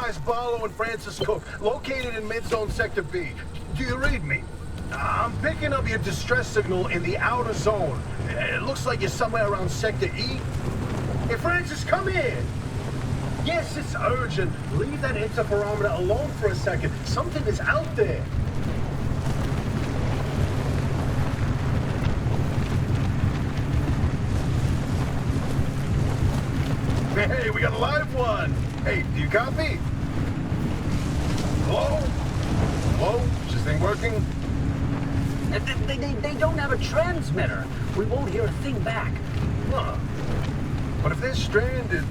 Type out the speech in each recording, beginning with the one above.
Enterprise, Barlow, and Francis Cook, located in mid-zone Sector B. Do you read me? I'm picking up your distress signal in the outer zone. It looks like you're somewhere around Sector E. Hey, Francis, come here! Yes, it's urgent. Leave that interferometer alone for a second. Something is out there. Hey, we got a live one. Hey, do you copy? Hello? Hello? Is this thing working? They don't have a transmitter. We won't hear a thing back. Huh. But if they're stranded,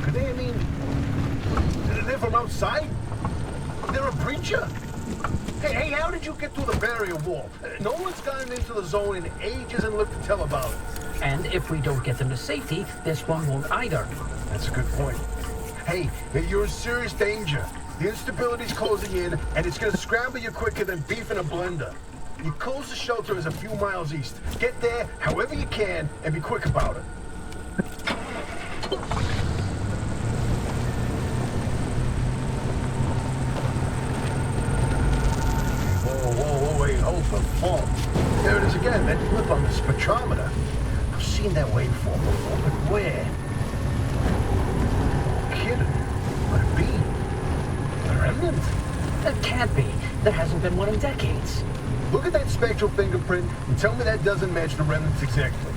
could they, they're from outside? They're a breacher? Hey, how did you get through the barrier wall? No one's gotten into the zone in ages and lived to tell about it. And if we don't get them to safety, this one won't either. That's a good point. Hey, you're in serious danger. The instability's closing in, and it's gonna scramble you quicker than beef in a blender. Your closest shelter is a few miles east. Get there however you can, and be quick about it. Whoa, wait, hold the phone. There it is again, that flip on the spectrometer. I've seen that waveform before, but where? Kidding. Could it be? A remnant? That can't be. There hasn't been one in decades. Look at that spectral fingerprint and tell me that doesn't match the remnants exactly.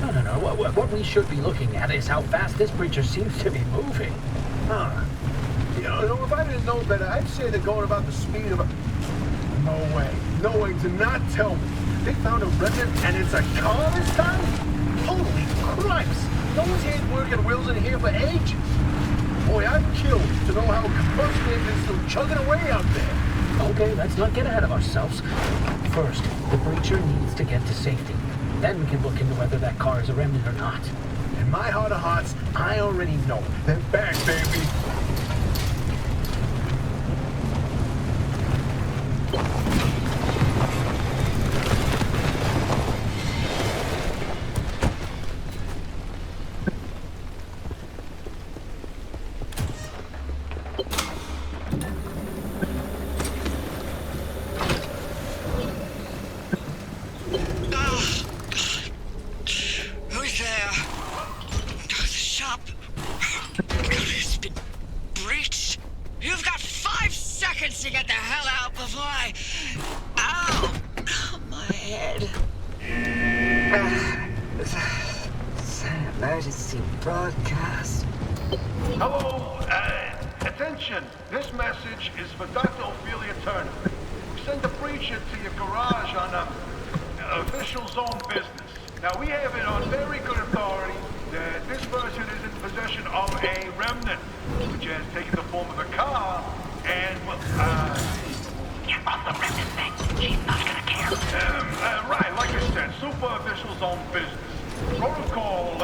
No. What we should be looking at is how fast this creature seems to be moving. Huh. You know, if I didn't know better, I'd say they're going about the speed of a... No way. No way. Do not tell me. They found a remnant and it's a car this time? Holy Christ! No one's had working wheels in here for ages. Boy, I'm killed to know how combustion engines still chugging away out there. Okay, let's not get ahead of ourselves. First, the breacher needs to get to safety. Then we can look into whether that car is a remnant or not. In my heart of hearts, I already know. They're back, baby. To get the hell out before I... Ow! My head. It's an emergency broadcast. Hello, attention. This message is for Dr. Ophelia Turner. We sent a breacher to your garage on official zone business. Now, we have it on very good authority that this person is in possession of a remnant, which has taken the form of a car. And, well, You're on the remnant thing. She's not gonna care. Right, like I said, super official zone business. Protocol,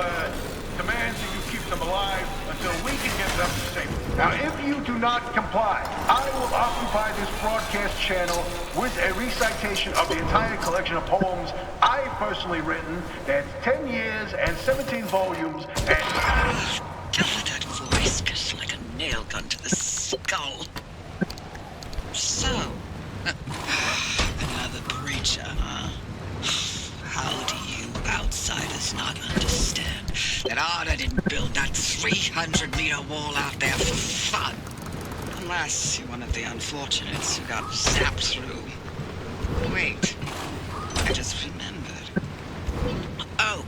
demands that you keep them alive until we can get them to safety. Now, if you do not comply, I will occupy this broadcast channel with a recitation of the entire collection of poems I've personally written. That's 10 years and 17 volumes, and... That voice goes like a nail gun to the skull. So, another breacher, huh? How do you outsiders not understand that Arda didn't build that 300-meter wall out there for fun? Unless you're one of the unfortunates who got zapped through. Wait, I just remembered. Oh.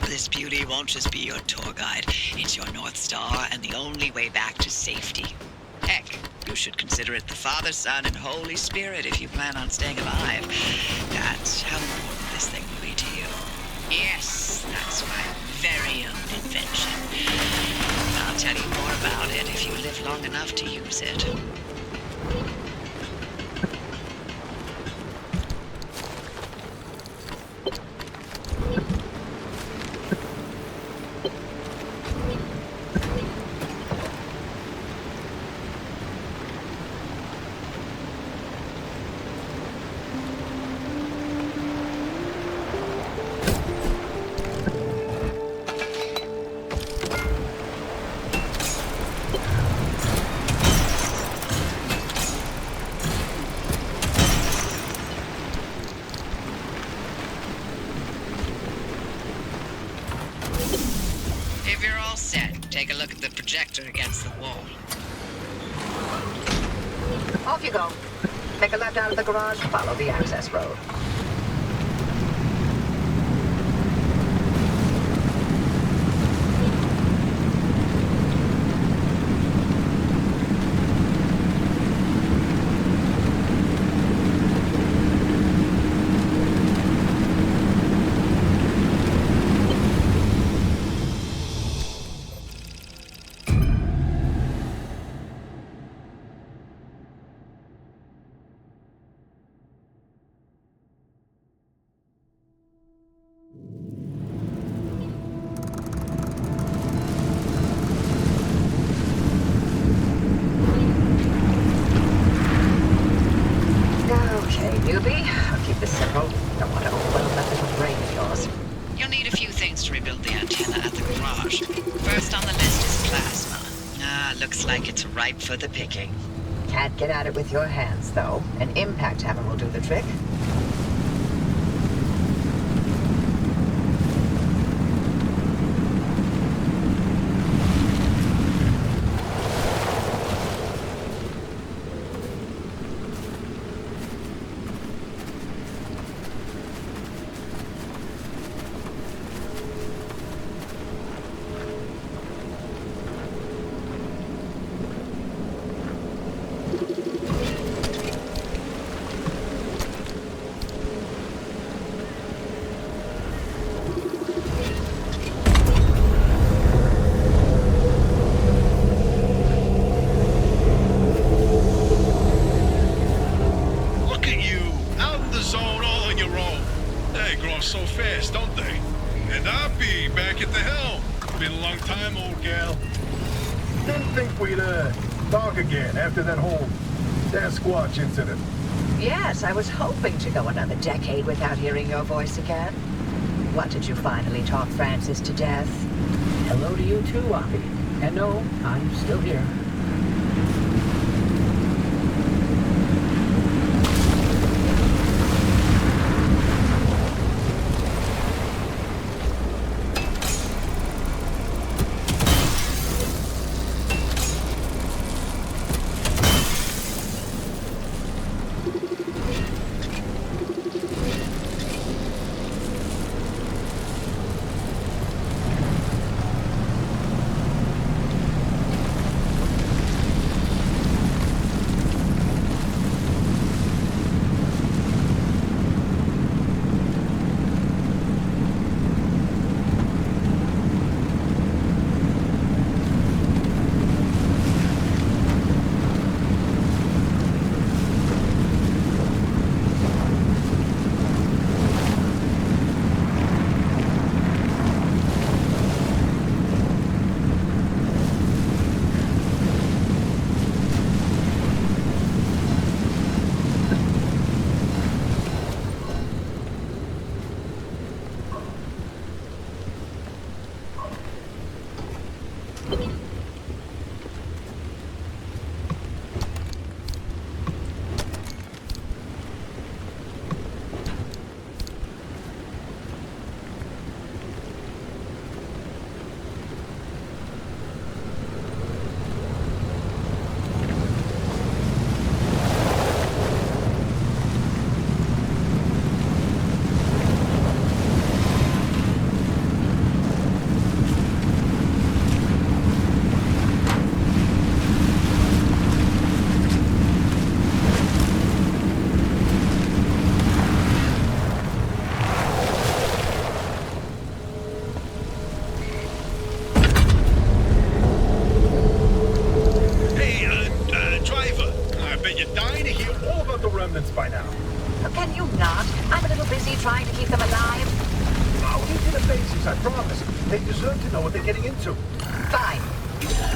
This beauty won't just be your tour guide. It's your North Star and the only way back to safety. Heck, you should consider it the Father, Son, and Holy Spirit if you plan on staying alive. That's how important this thing will be to you. Yes, that's my very own invention. I'll tell you more about it if you live long enough to use it. look at the projector against the wall. Off you go. Make a left out of the garage, follow the access road. You'll need a few things to rebuild the antenna at the garage. First on the list is plasma. Looks like it's ripe for the picking. Can't get at it with your hands, though. An impact hammer will do the trick. So fast, don't they? And I'll be back at the helm. Been a long time, old gal. Didn't think we'd, talk again after that whole Sasquatch incident. Yes, I was hoping to go another decade without hearing your voice again. What did you finally talk Francis to death? Hello to you too, Oppie. And no, I'm still here. By now. Can you not? I'm a little busy trying to keep them alive. I'll get to the basics, I promise. They deserve to know what they're getting into. Fine.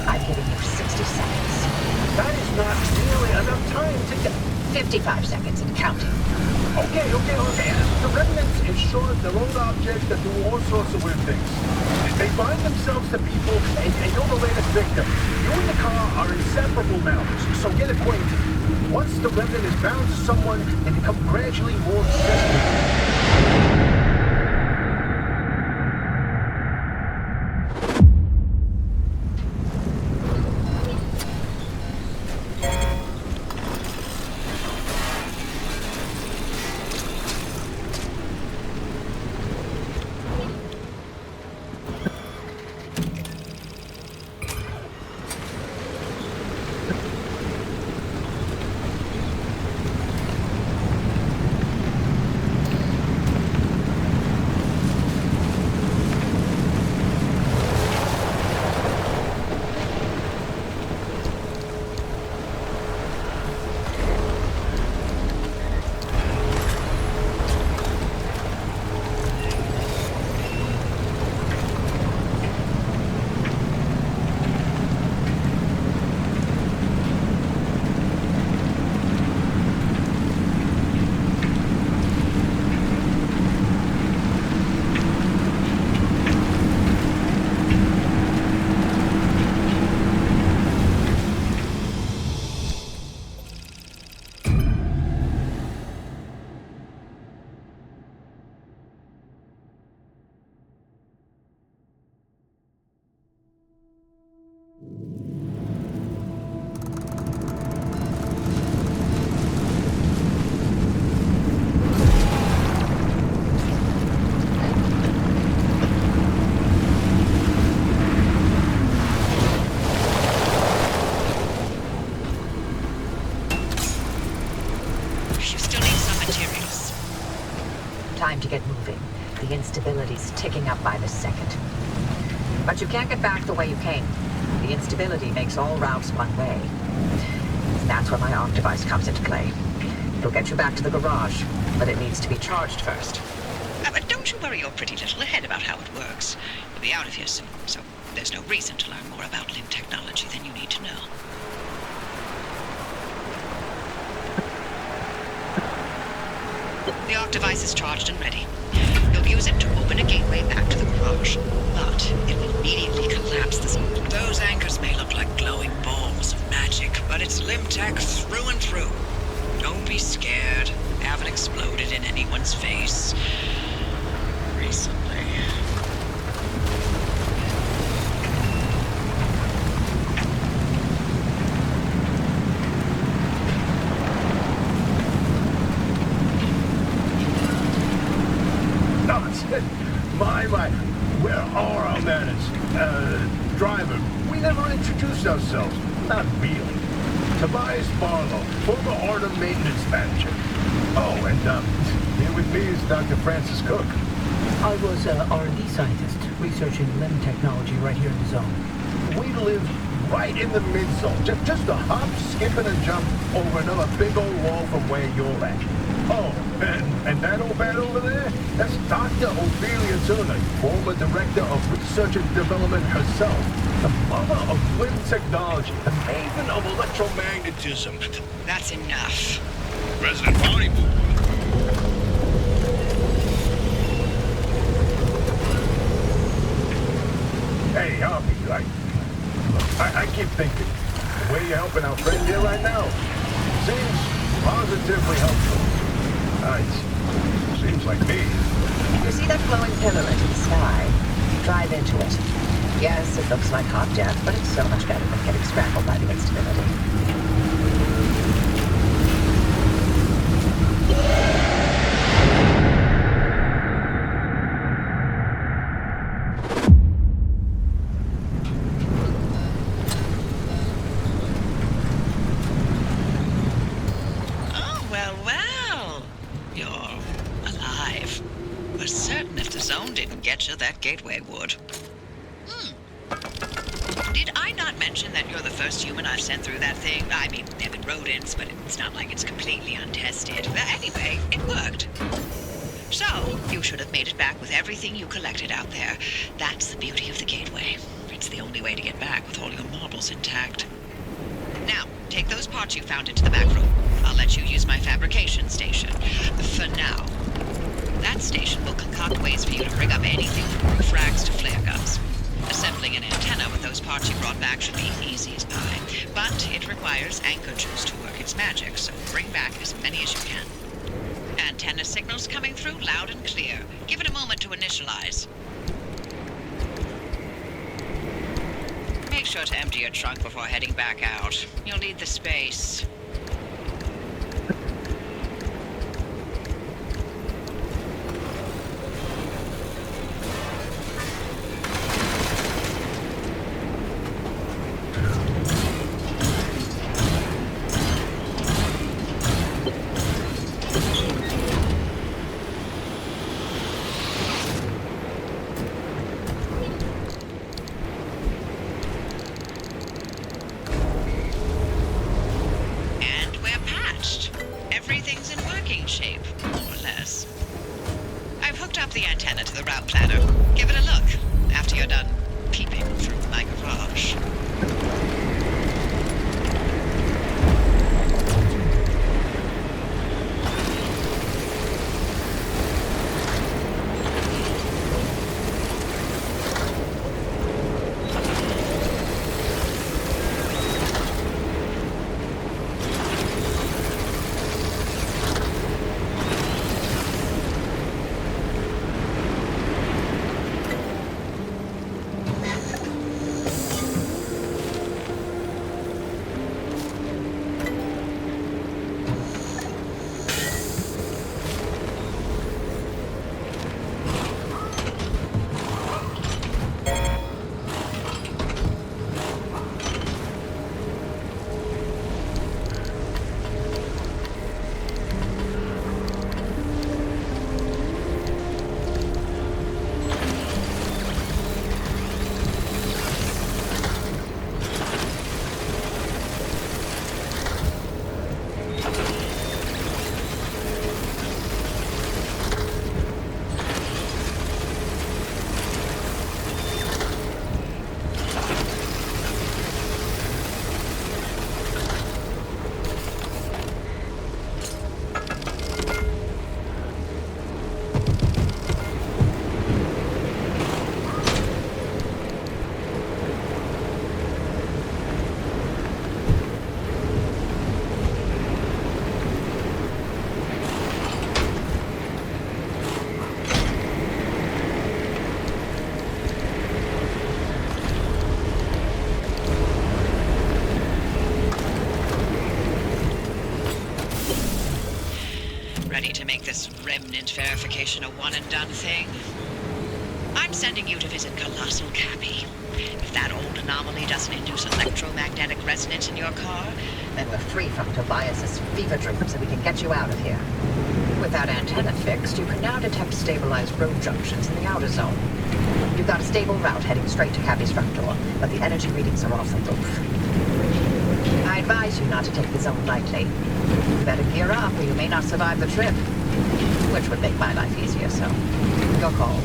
I'm giving you 60 seconds. That is not nearly enough time to get... 55 seconds and counting. Okay. The remnants ensure their own objects that do all sorts of weird things. They bind themselves to people, and you're the latest victim. You and the car are inseparable now, so get acquainted. Once the remnant is bound to someone, they become gradually more obsessed with it. materials. Time to get moving. The instability's ticking up by the second. But you can't get back the way you came. The instability makes all routes one way. That's where my arc device comes into play. It'll get you back to the garage, but it needs to be charged first. But don't you worry your pretty little head about how it works. You'll be out of here soon, so there's no reason to learn more about limb technology than you need to know. The arc device is charged and ready. You'll use it to open a gateway back to the garage, but it will immediately collapse the zone. Those anchors may look like glowing balls of magic, but it's limb tech through and through. Don't be scared. Haven't exploded in anyone's face recently. My, where are our manners? Driver, we never introduced ourselves. Not really. Tobias Barlow, former Artem maintenance manager. Oh, and here with me is Dr. Francis Cook. I was an R&D scientist researching limb technology right here in the zone. We live right in the mid-zone, just a hop, skip, and a jump over another big old wall from where you're at. Oh, and that old man over there? That's Dr. Ophelia Turner, former director of research and development herself. The mother of limb technology, the maven of electromagnetism. That's enough. Resident Bounty Booper. Hey, Harvey, I keep thinking, the way you're helping our friend here right now seems positively helpful. It seems like me. You see that glowing pillar into the sky? Drive into it. Yes, it looks like hot death, but it's so much better than getting scrambled by the instability. Oh, well. You're alive. We're certain if the zone didn't get you, that gateway would. Did I not mention that you're the first human I've sent through that thing? I mean, there have been rodents, but it's not like it's completely untested. But anyway, it worked. So, you should have made it back with everything you collected out there. That's the beauty of the gateway. It's the only way to get back with all your marbles intact. Now, take those parts you found into the back room. I'll let you use my fabrication station. For now. That station will concoct ways for you to rig up anything from frags to flare guns. Assembling an antenna with those parts you brought back should be easy as pie. But it requires anchor juice to work its magic, so bring back as many as you can. Antenna signals coming through loud and clear. Give it a moment to initialize. Make sure to empty your trunk before heading back out. You'll need the space. Everything's in working shape, more or less. I've hooked up the antenna to the route planner. Give it a look after you're done peeping through my garage. make this remnant verification a one-and-done thing? I'm sending you to visit Colossal Cappy. If that old anomaly doesn't induce electromagnetic resonance in your car, Then we're free from Tobias's fever dream so we can get you out of here. With that antenna fixed, you can now detect stabilized road junctions in the outer zone. You've got a stable route heading straight to Cappy's front door, but the energy readings are off the roof. I advise you not to take the zone lightly. You better gear up or you may not survive the trip. Which would make my life easier, so your call.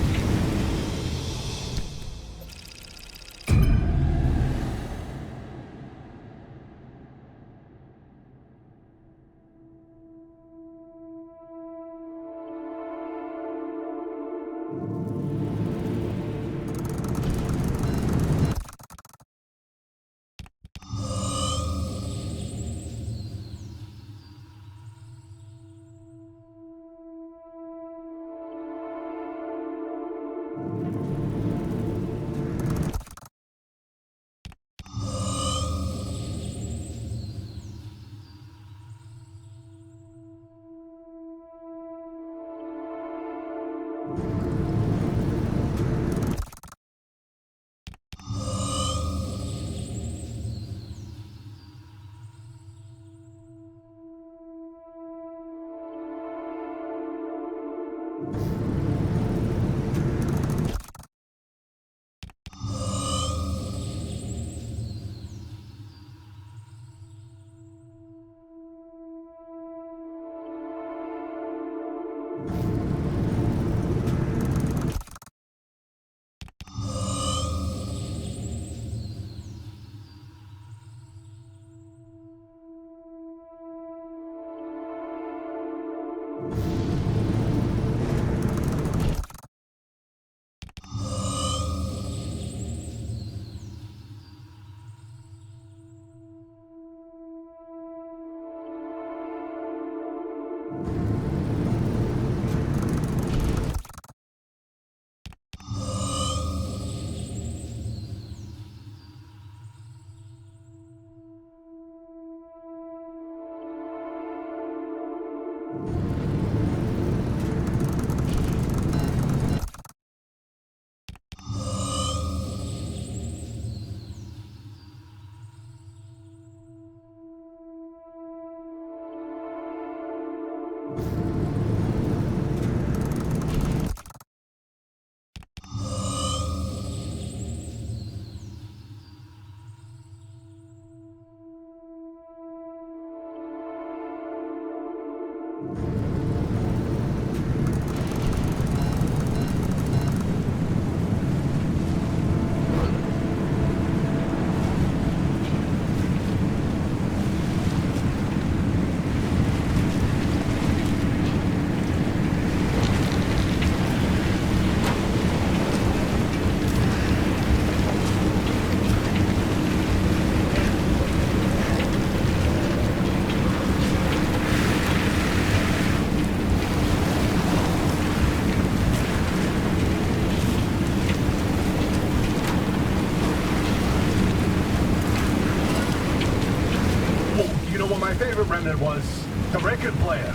Remnant was the record player.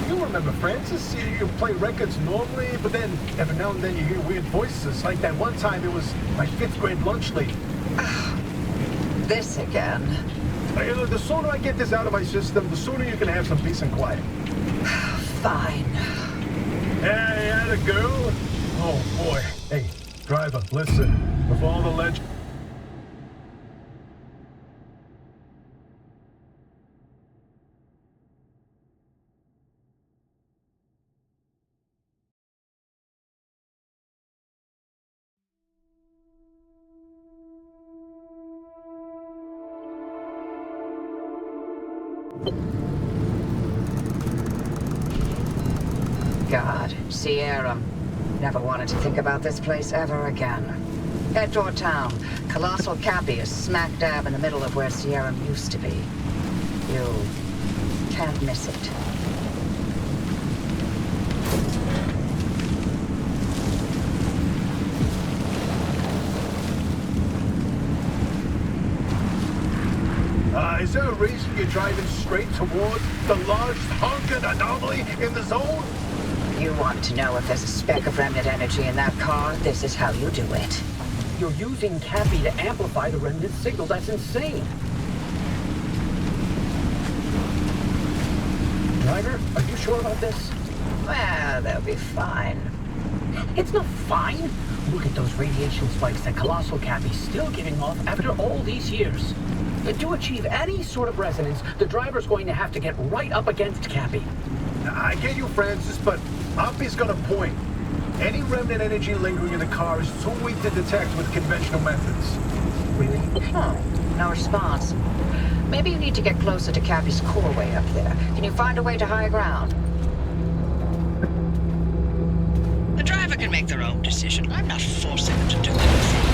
You remember Francis? You play records normally, but then every now and then you hear weird voices. Like that one time it was my 5th grade lunch lady. This again. The sooner I get this out of my system, the sooner you can have some peace and quiet. Fine. Hey, atta girl. Oh boy. Hey, driver, listen. With all the legend. God, Sierra. Never wanted to think about this place ever again. Head toward town. Colossal Cappy is smack dab in the middle of where Sierra used to be. You can't miss it. Is there a reason you're driving straight straight towards the large honking anomaly in the zone? You want to know if there's a speck of remnant energy in that car? This is how you do it. You're using Cappy to amplify the remnant signal. That's insane. Driver, are you sure about this? Well, they'll be fine. It's not fine. Look at those radiation spikes that Colossal Cappy's still giving off after all these years. To achieve any sort of resonance, the driver's going to have to get right up against Cappy. I get you, Francis, but Oppie's got a point. Any remnant energy lingering in the car is too weak to detect with conventional methods. Really? Oh, no response. Maybe you need to get closer to Cappy's core way up there. Can you find a way to high ground? The driver can make their own decision. I'm not forcing them to do anything.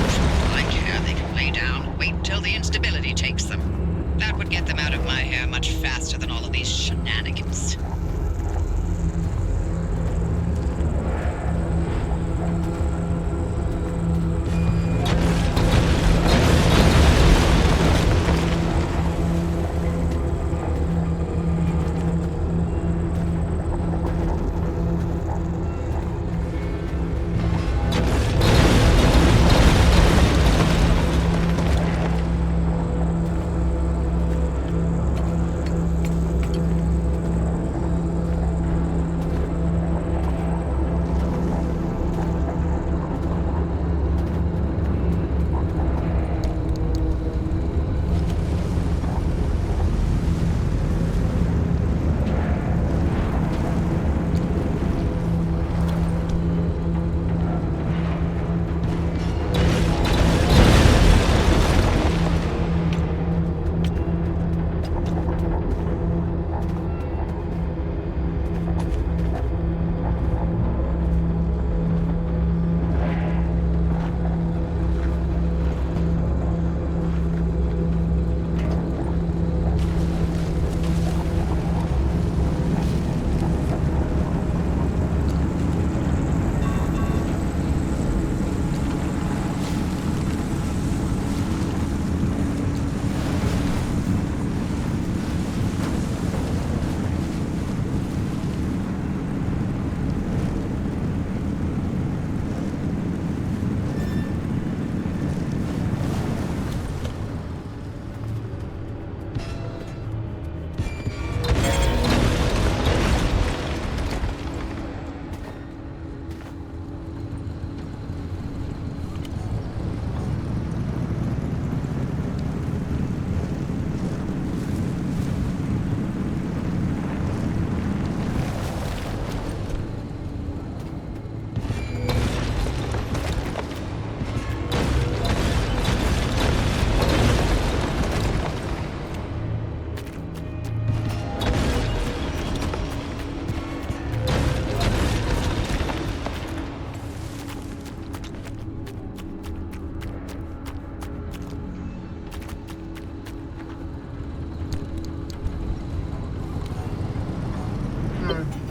For all I care, they can lay down, wait until the instability takes them. That would get them out of my hair much faster than all of these shenanigans.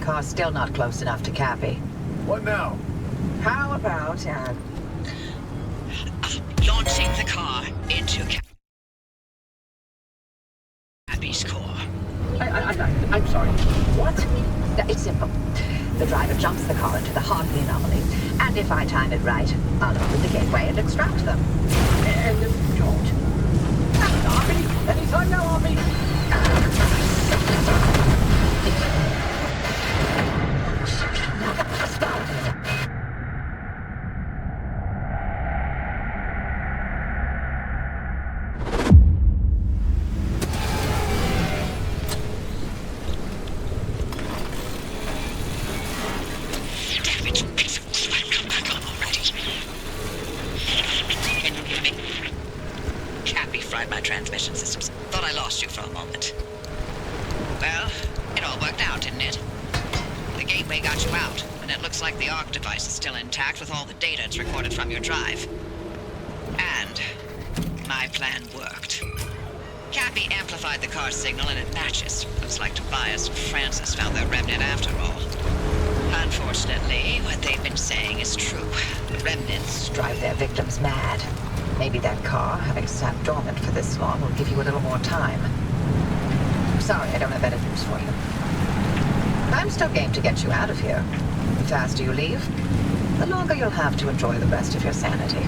Car's still not close enough to Cappy. What now? How about, Launching the car into Cappy's core. I'm sorry. What? It's simple. The driver jumps the car into the heart of the anomaly, and if I time it right, I'll open the gateway and extract them. And if you don't? Oppie! Anytime now, Oppie! Damn it, you piece of crap, come back on already. Can you hear me? Cappy fried my transmission systems. Thought I lost you for a moment. Well, it all worked out, didn't it? The gateway got you out, and it looks like the ARC device is still intact with all the data it's recorded from your drive. And my plan worked. Cappy amplified the car signal and it matches. Looks like Tobias and Francis found their remnant after all. Unfortunately, what they've been saying is true. The remnants Drive their victims mad. Maybe that car, having sat dormant for this long, will give you a little more time. sorry I don't have better news for you. I'm still game to get you out of here. The faster you leave, the longer you'll have to enjoy the rest of your sanity.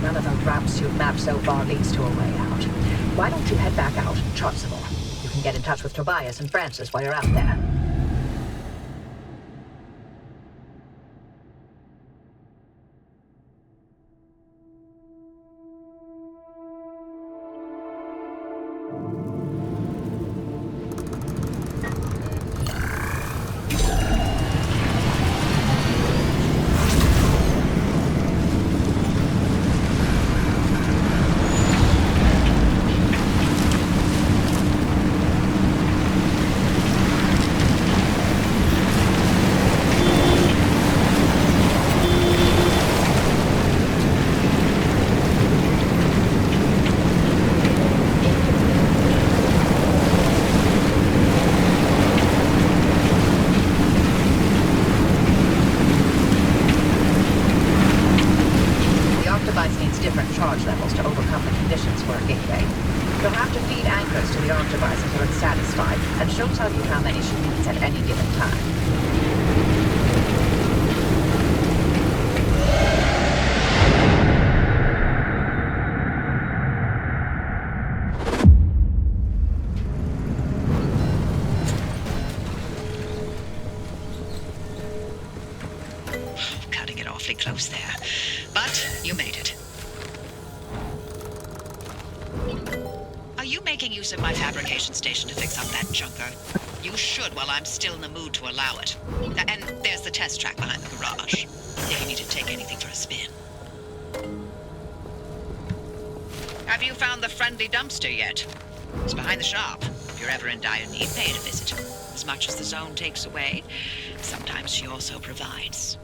None of the routes you've mapped so far leads to a way out. Why don't you head back out and chart some more? You can get in touch with Tobias and Francis while you're out there. Close there. But you made it. Are you making use of my fabrication station to fix up that junker? You should while I'm still in the mood to allow it. And there's the test track behind the garage. If you need to take anything for a spin. Have you found the friendly dumpster yet? It's behind the shop. If you're ever in dire need, pay it a visit. As much as the zone takes away, sometimes she also provides.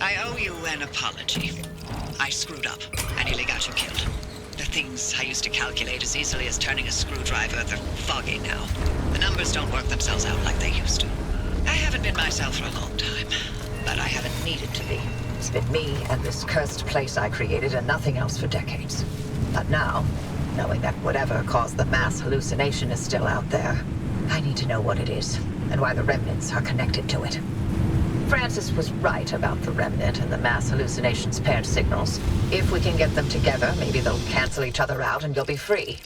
I owe you an apology. I screwed up. I nearly got you killed. The things I used to calculate as easily as turning a screwdriver, they're foggy now. The numbers don't work themselves out like they used to. I haven't been myself for a long time, but I haven't needed to be. It's been me and this cursed place I created and nothing else for decades. But now, knowing that whatever caused the mass hallucination is still out there, I need to know what it is and why the remnants are connected to it. Francis was right about the remnant and the mass hallucination's paired signals. If we can get them together, maybe they'll cancel each other out and you'll be free.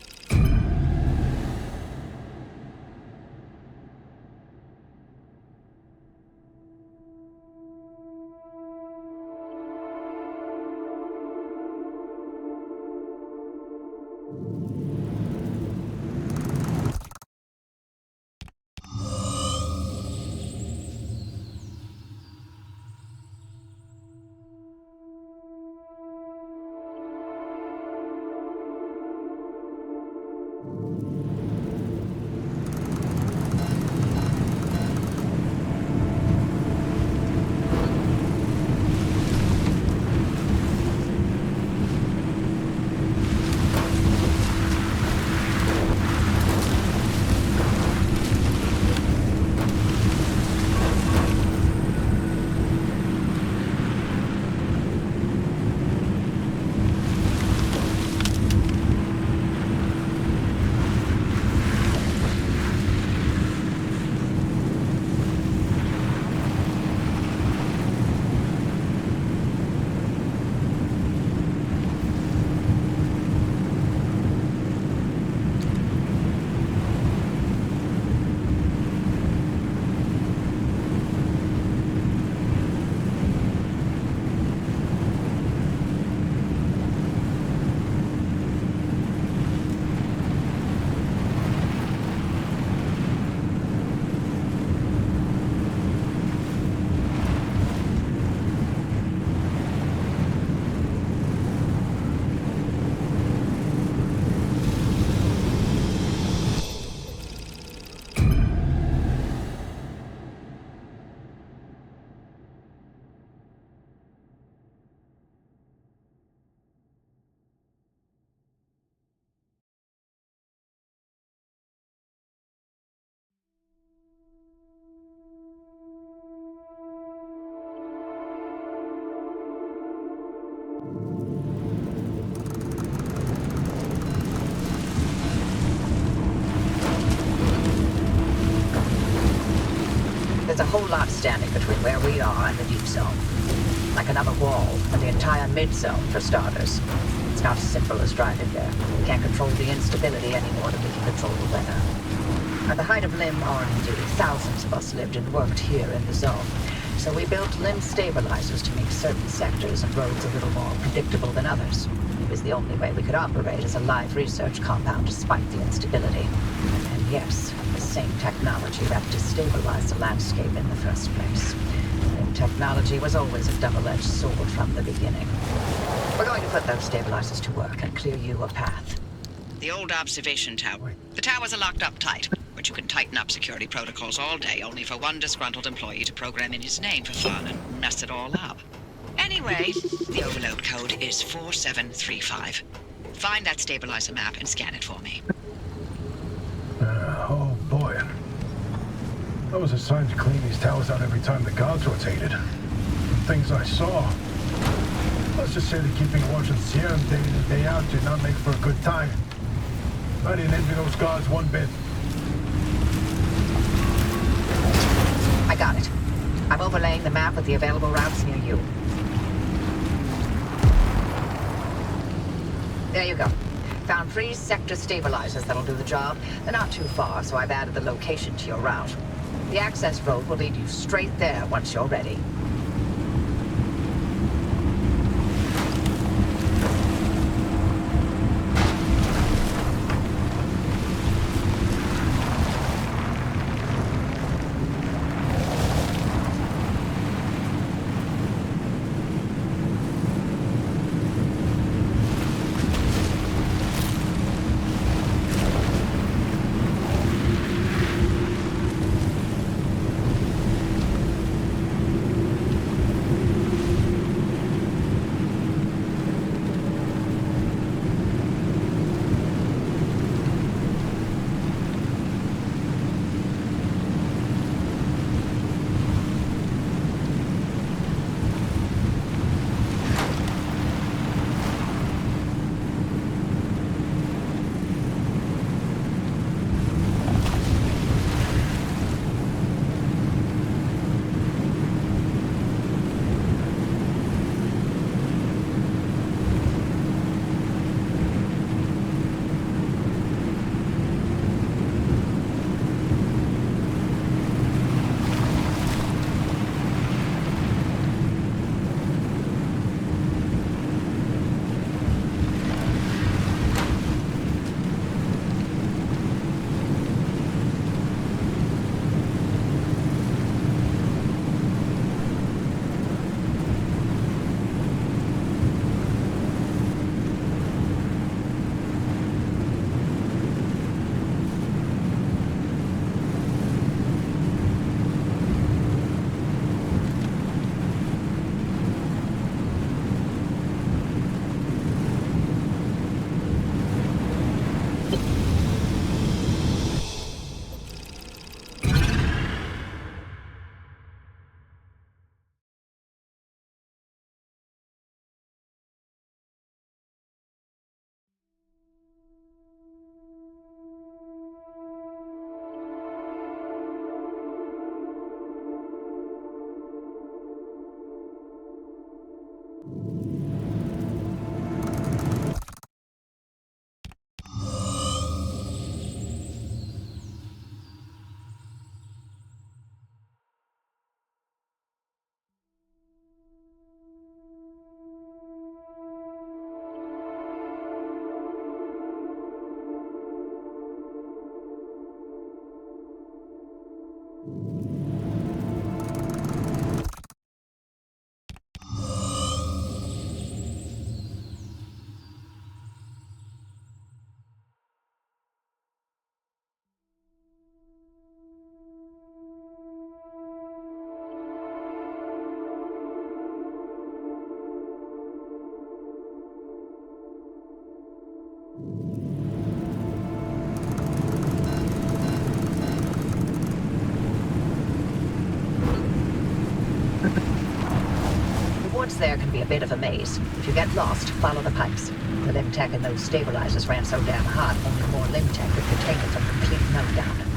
There's a whole lot standing between where we are and the deep zone. Like another wall, and the entire mid-zone, for starters. It's not as simple as driving there. We can't control the instability any more than we can control the weather. At the height of Limb R&D, thousands of us lived and worked here in the zone. So we built limb stabilizers to make certain sectors and roads a little more predictable than others. It was the only way we could operate as a live research compound despite the instability. And yes, the same technology that destabilized the landscape in the first place. Limb technology was always a double-edged sword from the beginning. We're going to put those stabilizers to work and clear you a path. The old observation tower. The towers are locked up tight, but you can tighten up security protocols all day, only for one disgruntled employee to program in his name for fun and mess it all up. Anyway, the overload code is 4735. Find that stabilizer map and scan it for me. Oh boy. I was assigned to clean these towers out every time the guards rotated. The things I saw. Let's just say that keeping watch on Sierra day in and day out did not make for a good time. I didn't envy those guards one bit. I got it. I'm overlaying the map with the available routes near you. There you go. Found 3 sector stabilizers that'll do the job. They're not too far, so I've added the location to your route. The access road will lead you straight there once you're ready. Woods there can be a bit of a maze. If you get lost, follow the pipes. The limb tech and those stabilizers ran so damn hot, only more limb tech could contain it from complete meltdown.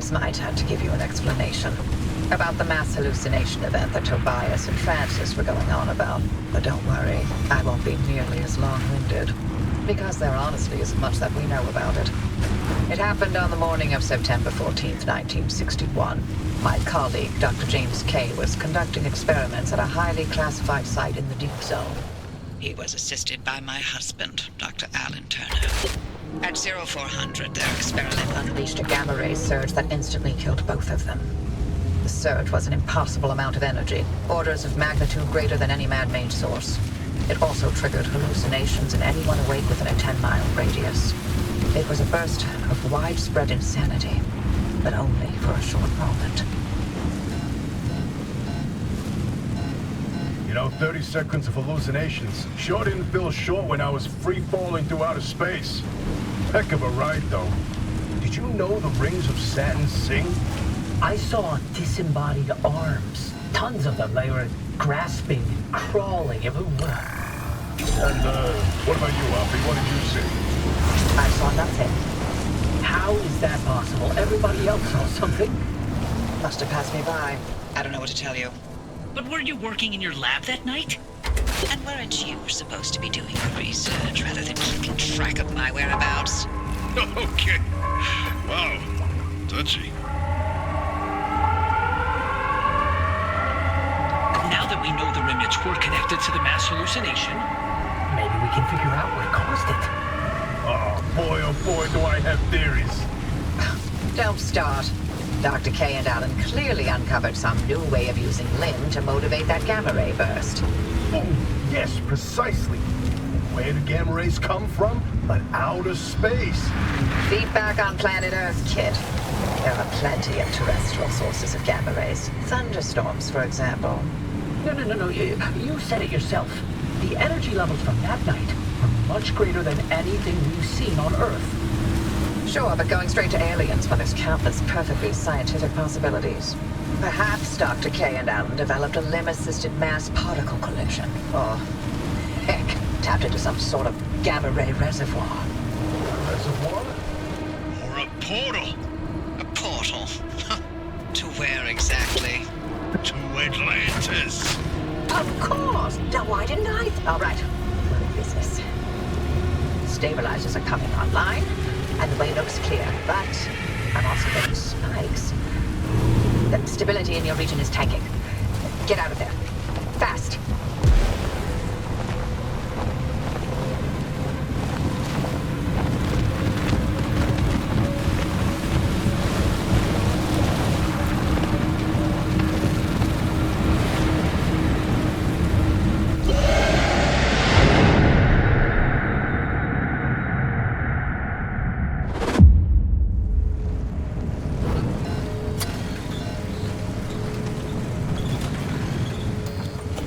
It's my turn to give you an explanation about the mass hallucination event that Tobias and Francis were going on about. But don't worry, I won't be nearly as long-winded, because there honestly isn't much that we know about it. It happened on the morning of September 14th, 1961. My colleague, Dr. James Kay, was conducting experiments at a highly classified site in the Deep Zone. He was assisted by my husband, Dr. Alan Turner. At 0400, their experiment Unleashed a gamma-ray surge that instantly killed both of them. The surge was an impossible amount of energy, orders of magnitude greater than any man-made source. It also triggered hallucinations in anyone awake within a 10-mile radius. It was a burst of widespread insanity, but only for a short moment. You know, 30 seconds of hallucinations sure didn't feel short when I was free-falling through outer space. Heck of a ride, though. Did you know the rings of Saturn sing? I saw disembodied arms. Tons of them. They were grasping, crawling. And, what about you, Alfie? What did you see? I saw nothing. How is that possible? Everybody else saw something. Must have passed me by. I don't know what to tell you. But weren't you working in your lab that night? And weren't you supposed to be doing the research rather than keeping track of my whereabouts? Okay. Wow. Touchy. Now that we know the remnants were connected to the mass hallucination, Maybe we can figure out what caused it. Oh boy, do I have theories. Don't start. Dr. Kay and Alan clearly uncovered some new way of using Lin to motivate that gamma-ray burst. Oh, yes, precisely. Where do gamma rays come from? But outer space. Feedback on planet Earth, kid. There are plenty of terrestrial sources of gamma rays. Thunderstorms, for example. No. You said it yourself. The energy levels from that night were much greater than anything we've seen on Earth. Sure, but going straight to aliens when there's countless perfectly scientific possibilities. Perhaps Dr. Kay and Alan developed a limb-assisted mass particle collision. Or, heck, tapped into some sort of gamma-ray reservoir. Reservoir? Or a portal. A portal. To where exactly? To Atlantis. Of course! Now, why didn't I? All right, we're in business. Stabilizers are coming online, and the way looks clear, but I'm also getting spikes. The stability in your region is tanking. Get out of there. Fast.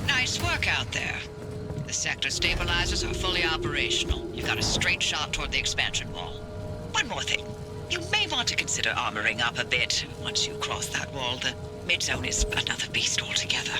Nice work out there. The sector stabilizers are fully operational. You've got a straight shot toward the expansion wall. One more thing. You may want to consider armoring up a bit. Once you cross that wall, the mid-zone is another beast altogether.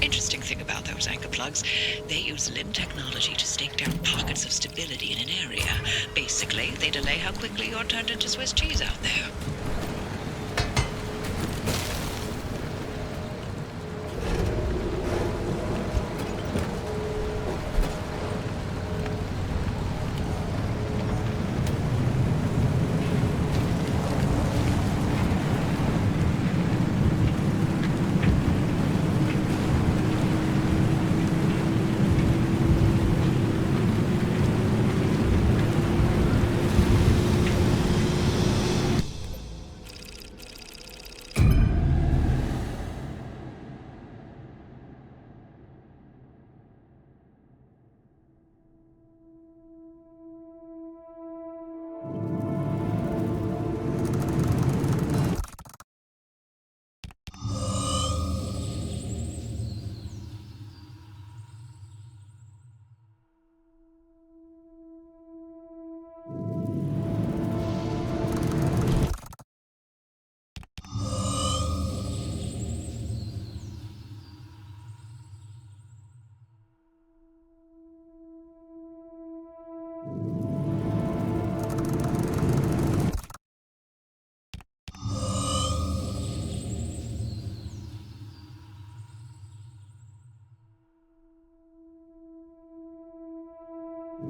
Interesting thing about those anchor plugs, they use limb technology to stake down pockets of stability in an area. Basically, they delay how quickly you're turned into Swiss cheese out there. The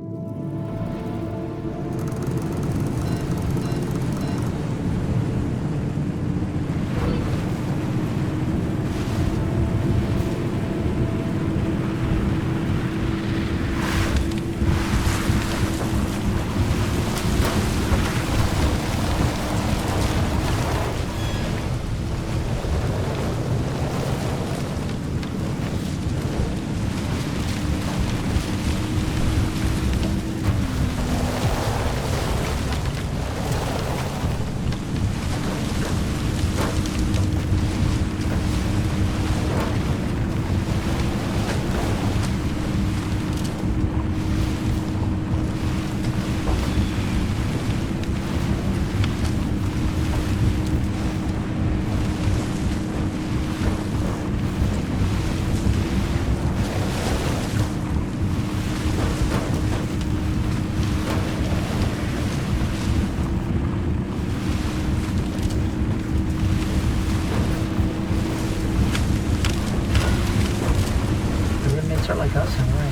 remnants are like us in a way.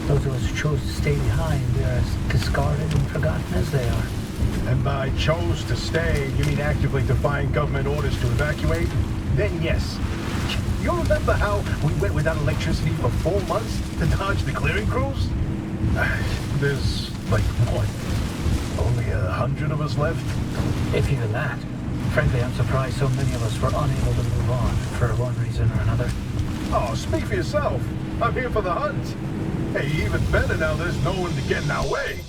Those of us who chose to stay behind, we are as discarded and forgotten as they are. And by chose to stay, you mean actively defying government orders to evacuate? Then yes. You remember how we went without electricity for 4 months to dodge the clearing crews? There's, like, what? Only 100 of us left? If even that. Frankly, I'm surprised so many of us were unable to move on for one reason or another. Oh, speak for yourself. I'm here for the hunt. Hey, even better now there's no one to get in our way.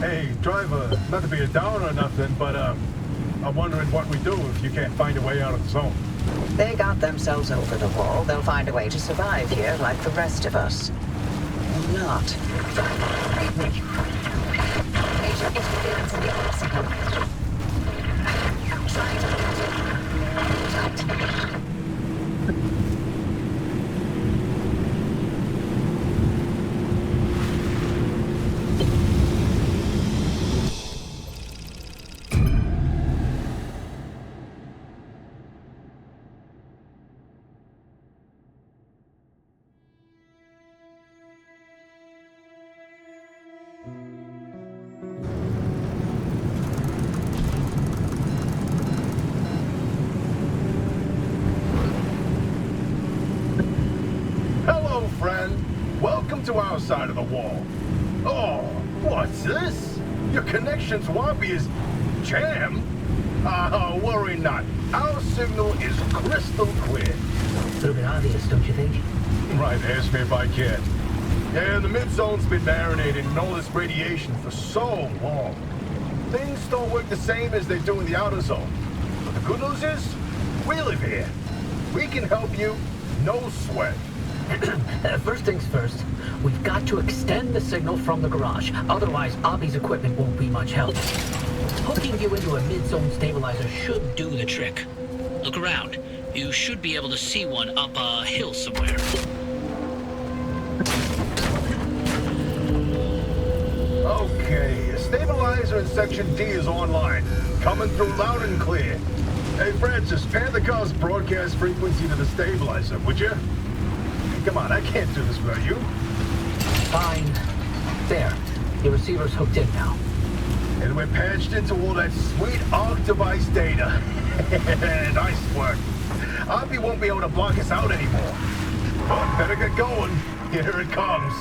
Hey, driver, not to be a downer or nothing, but I'm wondering what we do if you can't find a way out of the zone. They got themselves over the wall. They'll find a way to survive here like the rest of us. Or not. Major interference in the signal. Trying to Hello, friend. Welcome to our side of the wall. Oh, what's this? Your connection's wobbly as jam? Worry not. Our signal is crystal clear. A little bit obvious, don't you think? Right, ask me if I can. Yeah, the mid-zone's been marinating in all this radiation for so long. Things don't work the same as they do in the outer zone. But the good news is, we live here. We can help you, no sweat. First things first, we've got to extend the signal from the garage. Otherwise, Abby's equipment won't be much help. Hooking you into a mid-zone stabilizer should do the trick. Look around. You should be able to see one up a hill somewhere. Okay, a stabilizer in Section D is online. Coming through loud and clear. Hey, Francis, pan the car's broadcast frequency to the stabilizer, would you? Come on, I can't do this without you. Fine. There. Your receiver's hooked in now. And we're patched into all that sweet ARC device data. Nice work. Abby won't be able to block us out anymore. But better get going. Here it comes.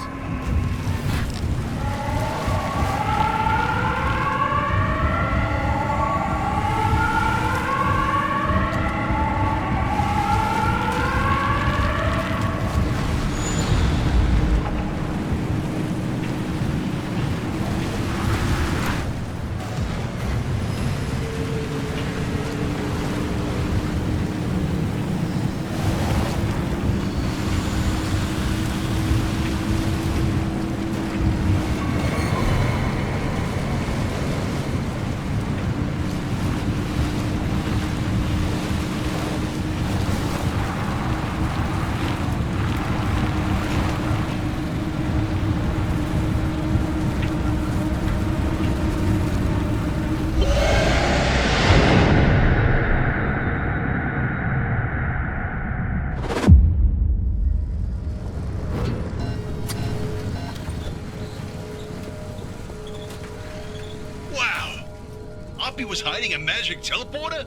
Oppie was hiding a magic teleporter?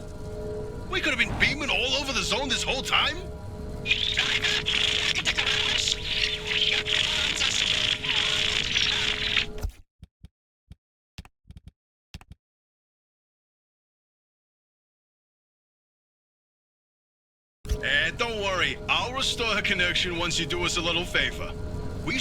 We could have been beaming all over the zone this whole time? And don't worry, I'll restore her connection once you do us a little favor. We